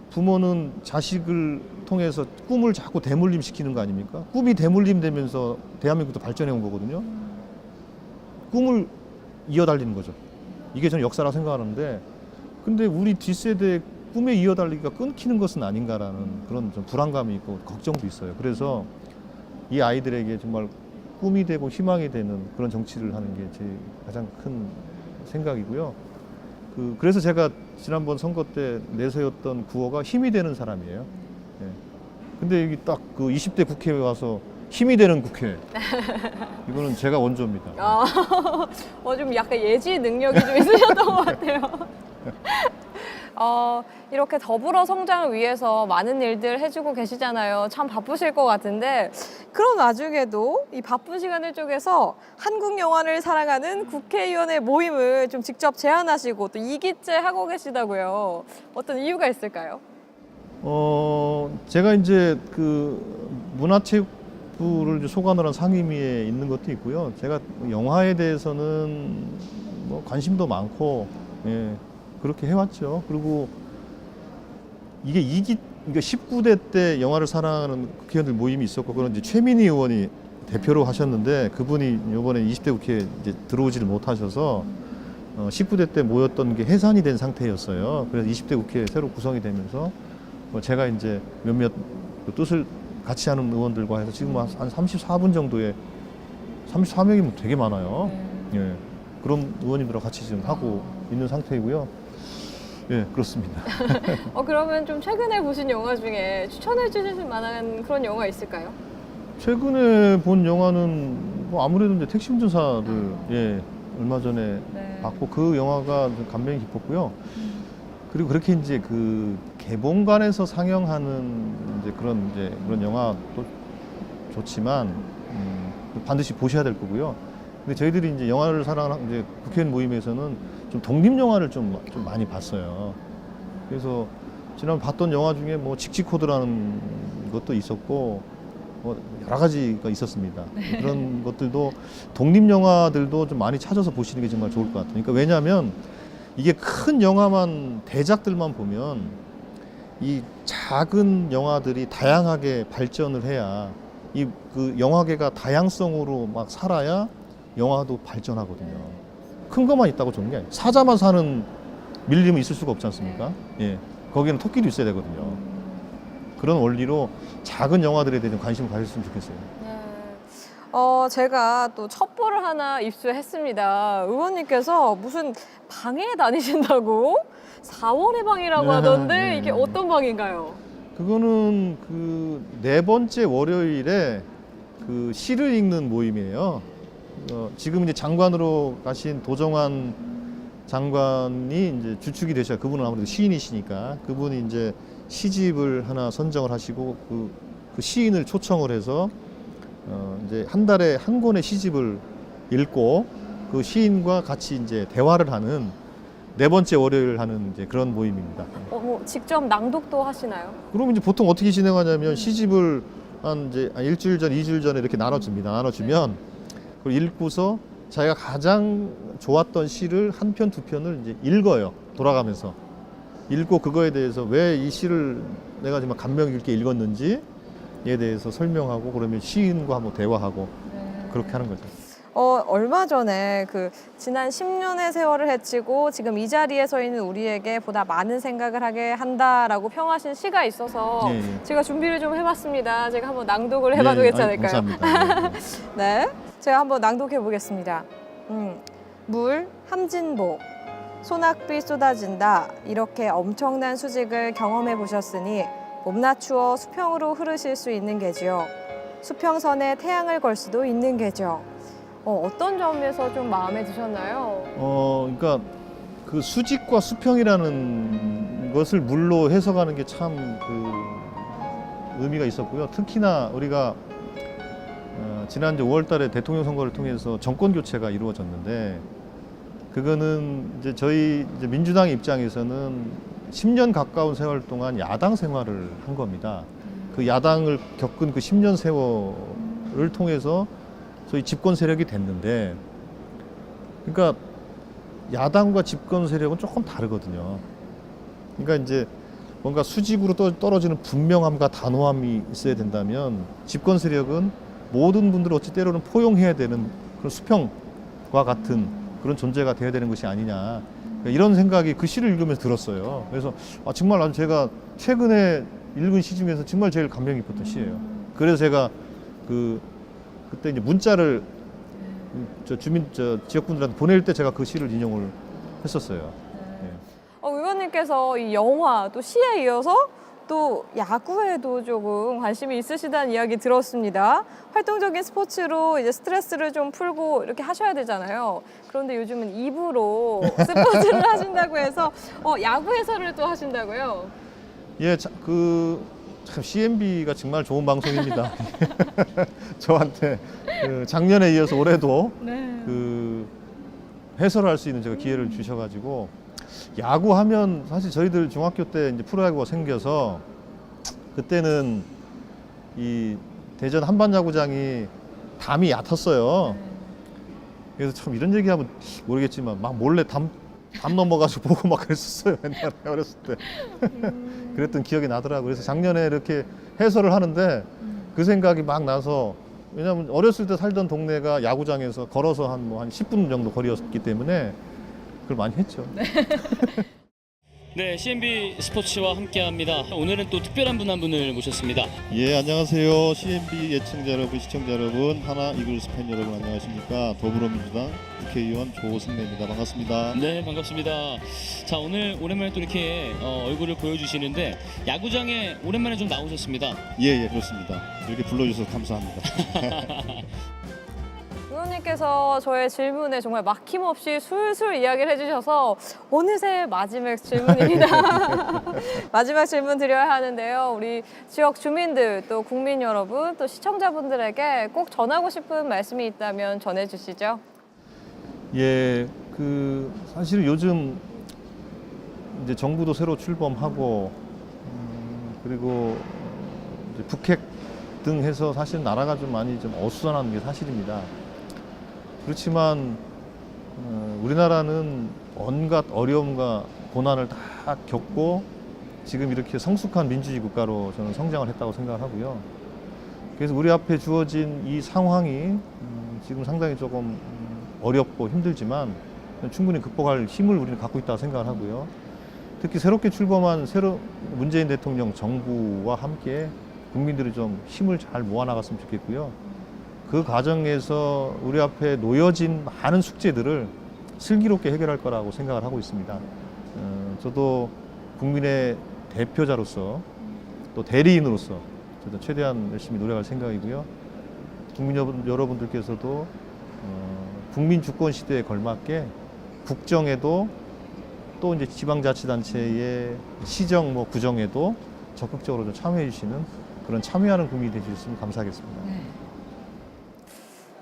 부모는 자식을 통해서 꿈을 자꾸 대물림 시키는 거 아닙니까? 꿈이 대물림 되면서 대한민국도 발전해 온 거거든요. 꿈을 이어달리는 거죠. 이게 저는 역사라고 생각하는데, 근데 우리 뒷세대 꿈에 이어달리기가 끊기는 것은 아닌가라는 그런 좀 불안감이 있고 걱정도 있어요. 그래서 이 아이들에게 정말 꿈이 되고 희망이 되는 그런 정치를 하는 게 제 가장 큰 생각이고요. 그래서 제가 지난번 선거 때 내세웠던 구호가 힘이 되는 사람이에요. 예. 근데 여기 딱 그 20대 국회에 와서 힘이 되는 국회. 이거는 제가 원조입니다. 좀 약간 예지 능력이 좀 있으셨던 것 같아요. 이렇게 더불어 성장을 위해서 많은 일들 해주고 계시잖아요. 참 바쁘실 것 같은데 그런 와중에도 이 바쁜 시간을 쪼개서 한국 영화를 사랑하는 국회의원의 모임을 좀 직접 제안하시고 또 2기째 하고 계시다고요. 어떤 이유가 있을까요? 제가 이제 그 문화체육부를 이제 소관을 한 상임위에 있는 것도 있고요. 제가 영화에 대해서는 뭐 관심도 많고, 예, 그렇게 해왔죠. 그리고 이게 그러니까 19대 때 영화를 사랑하는 국회의원들 모임이 있었고, 그런 이제 최민희 의원이 대표로 하셨는데, 그분이 이번에 20대 국회에 이제 들어오지를 못하셔서 19대 때 모였던 게 해산이 된 상태였어요. 그래서 20대 국회에 새로 구성이 되면서 제가 이제 몇몇 그 뜻을 같이 하는 의원들과 해서 지금 한 34분 정도의 34명이면 되게 많아요. 예. 그런 의원님들하고 같이 지금 하고 있는 상태이고요. 예, 그렇습니다. 그러면 좀 최근에 보신 영화 중에 추천해 주실 만한 그런 영화 있을까요? 최근에 본 영화는 뭐 아무래도 이제 택시 운전사를 예, 얼마 전에 네. 봤고 그 영화가 좀 감명이 깊었고요. 그리고 그렇게 이제 그 개봉관에서 상영하는 이제 그런 영화도 좋지만 반드시 보셔야 될 거고요. 근데 저희들이 이제 영화를 사랑하는 이제 국회의원 모임에서는 좀 독립 영화를 좀 많이 봤어요. 그래서 지난 봤던 영화 중에 뭐 직지코드라는 것도 있었고 뭐 여러 가지가 있었습니다. 그런 것들도 독립 영화들도 좀 많이 찾아서 보시는 게 정말 좋을 것 같아요. 그러니까 왜냐하면 이게 큰 영화만 대작들만 보면 이 작은 영화들이 다양하게 발전을 해야 이 그 영화계가 다양성으로 막 살아야 영화도 발전하거든요. 큰 것만 있다고 좋은 게 아니에요. 사자만 사는 밀림은 있을 수가 없지 않습니까? 예, 거기는 토끼도 있어야 되거든요. 그런 원리로 작은 영화들에 대해 관심을 가졌으면 좋겠어요. 제가 또 첩보를 하나 입수했습니다. 의원님께서 무슨 방에 다니신다고? 4월의 방이라고 하던데 이게 어떤 방인가요? 그거는 그 4번째 월요일에 그 시를 읽는 모임이에요. 지금 이제 장관으로 가신 도정환 장관이 이제 주축이 되셔. 그분은 아무래도 시인이시니까 그분이 이제 시집을 하나 선정을 하시고 그 시인을 초청을 해서 이제 한 달에 한 권의 시집을 읽고 그 시인과 같이 이제 대화를 하는 4번째 월요일 하는 이제 그런 모임입니다. 뭐 직접 낭독도 하시나요? 그럼 이제 보통 어떻게 진행하냐면 시집을 한 이제 일주일 전, 2주일 전에 이렇게 나눠줍니다. 나눠주면 그걸 읽고서 자기가 가장 좋았던 시를 한 편, 2편을 이제 읽어요. 돌아가면서 읽고 그거에 대해서 왜 이 시를 내가 정말 감명 깊게 읽었는지에 대해서 설명하고 그러면 시인과 한번 대화하고 그렇게 하는 거죠. 얼마 전에 그 지난 10년의 세월을 헤치고 지금 이 자리에 서 있는 우리에게 보다 많은 생각을 하게 한다라고 평하신 시가 있어서 예. 제가 준비를 좀 해봤습니다. 제가 한번 낭독을 해봐도 괜찮을까요? 감사합니다. 네, 제가 한번 낭독해 보겠습니다. 물 함진보 소낙비 쏟아진다 이렇게 엄청난 수직을 경험해 보셨으니 봄낮추어 수평으로 흐르실 수 있는 게지요. 수평선에 태양을 걸 수도 있는 게죠. 어떤 점에서 좀 마음에 드셨나요? 그러니까 그 수직과 수평이라는 것을 물로 해석하는 게 참 의미가 있었고요. 특히나 우리가 지난주 5월 달에 대통령 선거를 통해서 정권 교체가 이루어졌는데 그거는 이제 저희 이제 민주당 입장에서는 10년 가까운 세월 동안 야당 생활을 한 겁니다. 그 야당을 겪은 그 10년 세월을 통해서 소위 집권 세력이 됐는데 그러니까 야당과 집권 세력은 조금 다르거든요. 그러니까 이제 뭔가 수직으로 떨어지는 분명함과 단호함이 있어야 된다면 집권 세력은 모든 분들을 어찌 때로는 포용해야 되는 그런 수평과 같은 그런 존재가 되어야 되는 것이 아니냐 이런 생각이 그 시를 읽으면서 들었어요. 그래서 정말 아주 제가 최근에 읽은 시 중에서 정말 제일 감명 깊었던 시예요. 그래서 제가 그때 이제 문자를 지역분들한테 보낼 때 제가 그 시를 인용을 했었어요. 의원님께서 이 영화 또 시에 이어서 또 야구에도 조금 관심이 있으시다는 이야기 들었습니다. 활동적인 스포츠로 이제 스트레스를 좀 풀고 이렇게 하셔야 되잖아요. 그런데 요즘은 입으로 스포츠를 하신다고 해서 야구 해설을 또 하신다고요? 예, 참 CNB가 정말 좋은 방송입니다. 저한테 작년에 이어서 올해도 해설을 할 수 있는 제가 기회를 주셔가지고 야구하면 사실 저희들 중학교 때 이제 프로야구가 생겨서 그때는 이 대전 한반야구장이 담이 얕았어요. 그래서 참 이런 얘기하면 모르겠지만 막 몰래 담 넘어가지고 보고 막 그랬었어요. 옛날에 어렸을 때. 그랬던 기억이 나더라고요. 그래서 작년에 이렇게 해설을 하는데 그 생각이 막 나서 왜냐하면 어렸을 때 살던 동네가 야구장에서 걸어서 한 10분 정도 거리였기 때문에 그걸 많이 했죠. 네, CNB 스포츠와 함께합니다. 오늘은 또 특별한 분 한 분을 모셨습니다. 예, 안녕하세요. CNB 예청자 여러분, 시청자 여러분, 하나 이글스 팬 여러분 안녕하십니까? 더불어민주당 국회의원 조승래입니다. 반갑습니다. 네, 반갑습니다. 자, 오늘 오랜만에 또 이렇게 얼굴을 보여주시는데 야구장에 오랜만에 좀 나오셨습니다. 예, 그렇습니다. 이렇게 불러주셔서 감사합니다. 의원님께서 저의 질문에 정말 막힘없이 술술 이야기를 해주셔서 어느새 마지막 질문입니다. 마지막 질문 드려야 하는데요. 우리 지역 주민들 또 국민 여러분 또 시청자분들에게 꼭 전하고 싶은 말씀이 있다면 전해주시죠. 예, 사실 요즘 이제 정부도 새로 출범하고 그리고 이제 북핵 등 해서 사실 나라가 좀 많이 좀 어수선한 게 사실입니다. 그렇지만 우리나라는 온갖 어려움과 고난을 다 겪고 지금 이렇게 성숙한 민주주의 국가로 저는 성장을 했다고 생각을 하고요. 그래서 우리 앞에 주어진 이 상황이 지금 상당히 조금 어렵고 힘들지만 충분히 극복할 힘을 우리는 갖고 있다고 생각을 하고요. 특히 새롭게 출범한 문재인 대통령 정부와 함께 국민들이 좀 힘을 잘 모아나갔으면 좋겠고요. 그 과정에서 우리 앞에 놓여진 많은 숙제들을 슬기롭게 해결할 거라고 생각을 하고 있습니다. 저도 국민의 대표자로서 또 대리인으로서 저도 최대한 열심히 노력할 생각이고요. 국민 여러분들께서도 국민 주권 시대에 걸맞게 국정에도 또 이제 지방자치단체의 시정 구정에도 적극적으로 좀 참여해 주시는 그런 참여하는 국민이 되주셨으면 감사하겠습니다.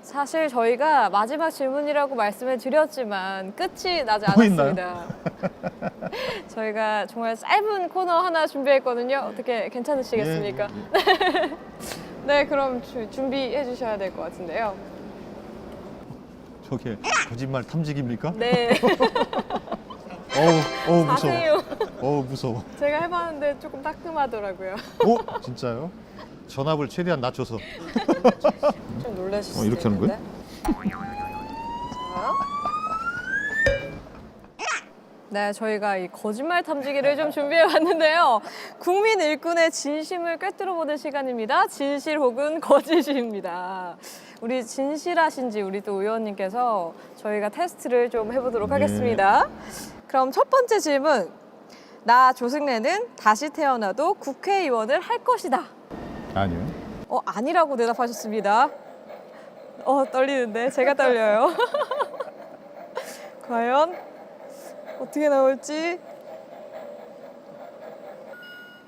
사실 저희가 마지막 질문이라고 말씀을 드렸지만 끝이 나지 또 않았습니다. 저희가 정말 짧은 코너 하나 준비했거든요. 어떻게 괜찮으시겠습니까? 네, 그럼 준비해 주셔야 될 것 같은데요. 저게 거짓말 탐지기입니까? 네. 어우 무서워. 자세요. 무서워. 제가 해봤는데 조금 따끔하더라고요. 진짜요? 전압을 최대한 낮춰서. 좀 놀라실 수도 이렇게 하는 거예요? 네, 저희가 이 거짓말 탐지기를 좀 준비해 봤는데요. 국민 일꾼의 진심을 꿰뚫어보는 시간입니다. 진실 혹은 거짓입니다. 우리 진실하신지 우리 또 의원님께서 저희가 테스트를 좀 해보도록 하겠습니다. 그럼 첫 번째 질문. 나 조승래는 다시 태어나도 국회의원을 할 것이다. 아니요. 아니라고 대답하셨습니다. 떨리는데 제가 떨려요. 과연 어떻게 나올지.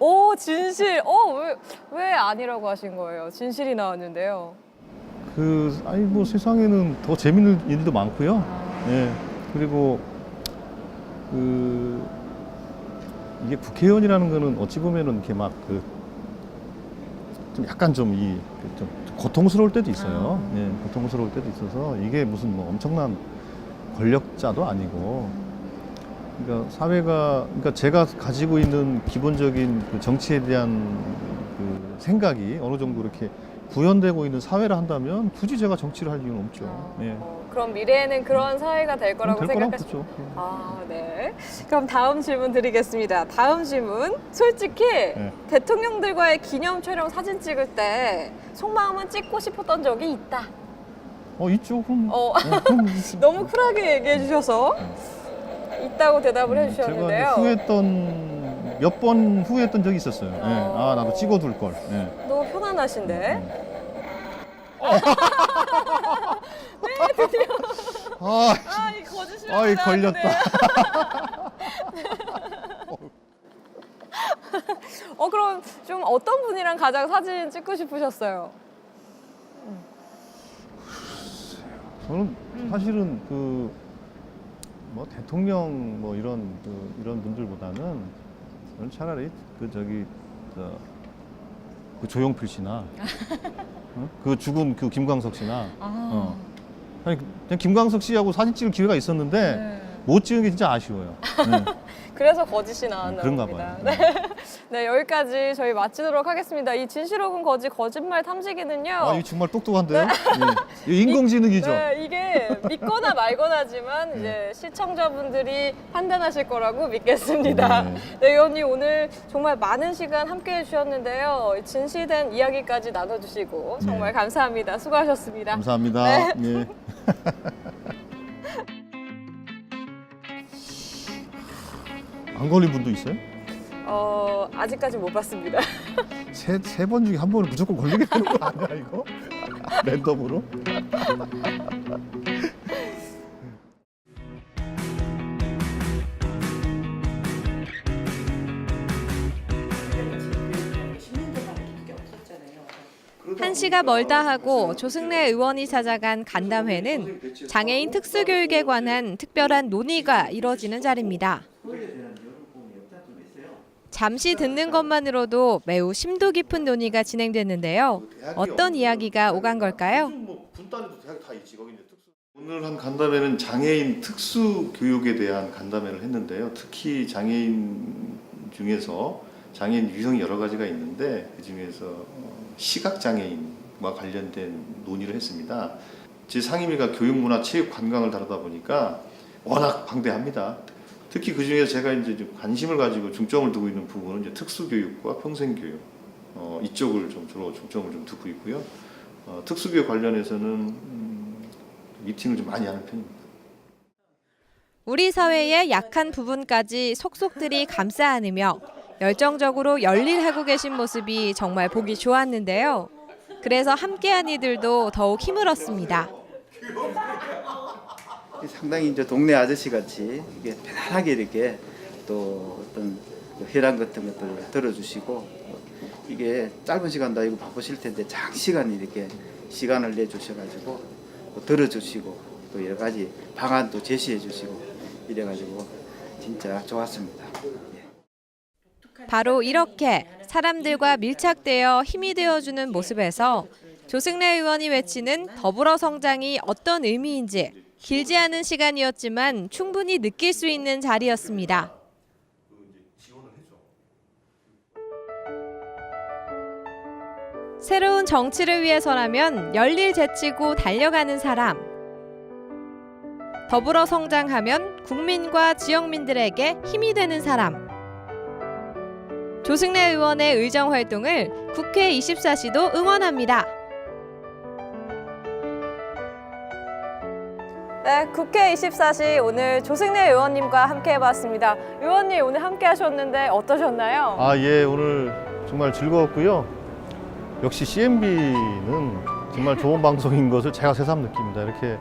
오, 진실. 왜 아니라고 하신 거예요? 진실이 나왔는데요. 아니 뭐 세상에는 더 재밌는 일도 많고요. 예. 그리고 이게 국회의원이라는 거는 어찌 보면은 이렇게 막 좀 약간 좀 고통스러울 때도 있어요. 예, 고통스러울 때도 있어서 이게 무슨 뭐 엄청난 권력자도 아니고, 그러니까 그러니까 제가 가지고 있는 기본적인 그 정치에 대한 그 생각이 어느 정도 이렇게 구현되고 있는 사회를 한다면 굳이 제가 정치를 할 이유는 없죠. 예. 그럼 미래에는 그런 사회가 될 거라고 될 거라고 생각하시죠? 보죠. 예. 아, 네. 그럼 다음 질문 드리겠습니다. 다음 질문. 솔직히 네. 대통령들과의 기념 촬영 사진 찍을 때 속마음은 찍고 싶었던 적이 있다. 있죠. 그럼. 그럼 있죠. 너무 쿨하게 얘기해 주셔서 있다고 대답을 해 주셨는데요. 제가 몇 번 후회했던 적이 있었어요. 예. 나도 찍어둘 걸. 예. 너무 편안하신데. 네, 드디어. 이 거짓말. 아이, 걸렸다. 그럼 좀 어떤 분이랑 가장 사진 찍고 싶으셨어요? 저는 사실은 뭐 대통령 뭐 이런 분들보다는 저는 차라리 그 조용필 씨나 그 죽은 그 김광석 씨나 아니 그냥 김광석 씨하고 사진 찍을 기회가 있었는데 못 찍은 게 진짜 아쉬워요. 네. 그래서 거짓이 나왔나 그런가 봅니다. 봐요. 네, 여기까지 저희 마치도록 하겠습니다. 이 진실 혹은 거짓말 탐지기는요. 이거 정말 똑똑한데요? 네. 이거 인공지능이죠. 네, 이게 믿거나 말거나지만 이제 시청자분들이 판단하실 거라고 믿겠습니다. 네. 네, 의원님 오늘 정말 많은 시간 함께해 주셨는데요. 진실된 이야기까지 나눠주시고 정말 감사합니다. 수고하셨습니다. 감사합니다. 네. 안 걸린 분도 있어요? 아직까지 못 봤습니다. 세 번 중에 한 번은 무조건 걸리게 되는 거 아니야 이거? 랜덤으로? 한시가 멀다 하고 조승래 의원이 찾아간 간담회는 장애인 특수교육에 관한 특별한 논의가 이뤄지는 자리입니다. 잠시 듣는 것만으로도 매우 심도 깊은 논의가 진행됐는데요. 어떤 이야기가 오간 걸까요? 분단에도 대학 다 있지. 거기 이제 오늘 한 간담회는 장애인 특수 교육에 대한 간담회를 했는데요. 특히 장애인 중에서 장애인 유형이 여러 가지가 있는데 그 중에서 시각 장애인과 관련된 논의를 했습니다. 제 상임위가 교육, 문화, 체육, 관광을 다루다 보니까 워낙 방대합니다. 특히 그 중에서 제가 이제 좀 관심을 가지고 중점을 두고 있는 부분은 이제 특수교육과 평생교육 이쪽을 좀 주로 중점을 좀 두고 있고요. 특수교육 관련해서는 미팅을 좀 많이 하는 편입니다. 우리 사회의 약한 부분까지 속속들이 감싸 안으며 열정적으로 열일하고 계신 모습이 정말 보기 좋았는데요. 그래서 함께한 이들도 더욱 힘을 얻습니다. 상당히 이제 동네 아저씨 같이 이게 편안하게 이렇게 또 어떤 혈안 같은 것들을 들어주시고 이게 짧은 시간도 아니고 바쁘실 텐데 장시간 이렇게 시간을 내주셔가지고 또 들어주시고 또 여러 가지 방안도 제시해주시고 이래가지고 진짜 좋았습니다. 바로 이렇게 사람들과 밀착되어 힘이 되어주는 모습에서 조승래 의원이 외치는 더불어 성장이 어떤 의미인지 길지 않은 시간이었지만 충분히 느낄 수 있는 자리였습니다. 새로운 정치를 위해서라면 열일 제치고 달려가는 사람. 더불어 성장하면 국민과 지역민들에게 힘이 되는 사람. 조승래 의원의 의정 활동을 국회 24시도 응원합니다. 네, 국회 24시 오늘 조승래 의원님과 함께 해봤습니다. 의원님 오늘 함께 하셨는데 어떠셨나요? 예, 오늘 정말 즐거웠고요. 역시 CMB는 정말 좋은 방송인 것을 제가 새삼 느낍니다. 이렇게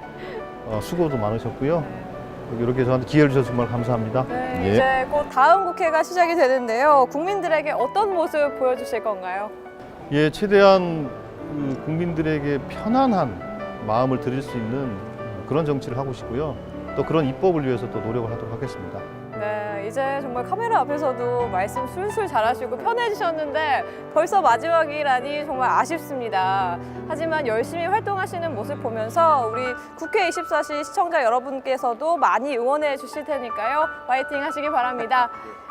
수고도 많으셨고요. 이렇게 저한테 기회를 주셔서 정말 감사합니다. 네. 예. 이제 곧 다음 국회가 시작이 되는데요. 국민들에게 어떤 모습 보여주실 건가요? 예, 최대한 국민들에게 편안한 마음을 드릴 수 있는 그런 정치를 하고 싶고요. 또 그런 입법을 위해서 또 노력을 하도록 하겠습니다. 네, 이제 정말 카메라 앞에서도 말씀 술술 잘하시고 편해지셨는데 벌써 마지막이라니 정말 아쉽습니다. 하지만 열심히 활동하시는 모습 보면서 우리 국회 24시 시청자 여러분께서도 많이 응원해 주실 테니까요. 파이팅 하시기 바랍니다.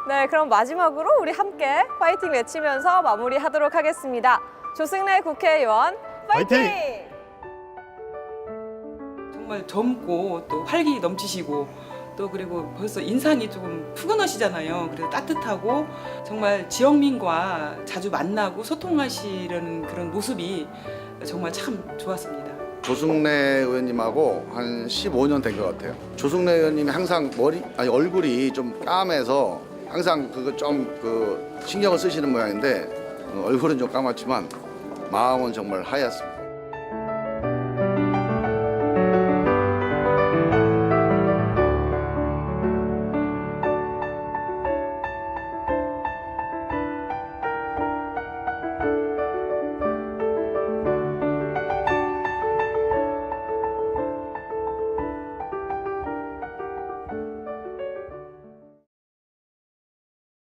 네, 그럼 마지막으로 우리 함께 파이팅 외치면서 마무리하도록 하겠습니다. 조승래 국회의원 파이팅! 파이팅! 정말 젊고 또 활기 넘치시고 또 그리고 벌써 인상이 조금 푸근하시잖아요. 그래서 따뜻하고 정말 지역민과 자주 만나고 소통하시려는 그런 모습이 정말 참 좋았습니다. 조승래 의원님하고 한 15년 된 것 같아요. 조승래 의원님이 항상 얼굴이 좀 까매서 항상 그거 좀 신경을 쓰시는 모양인데 얼굴은 좀 까맣지만 마음은 정말 하얗습니다.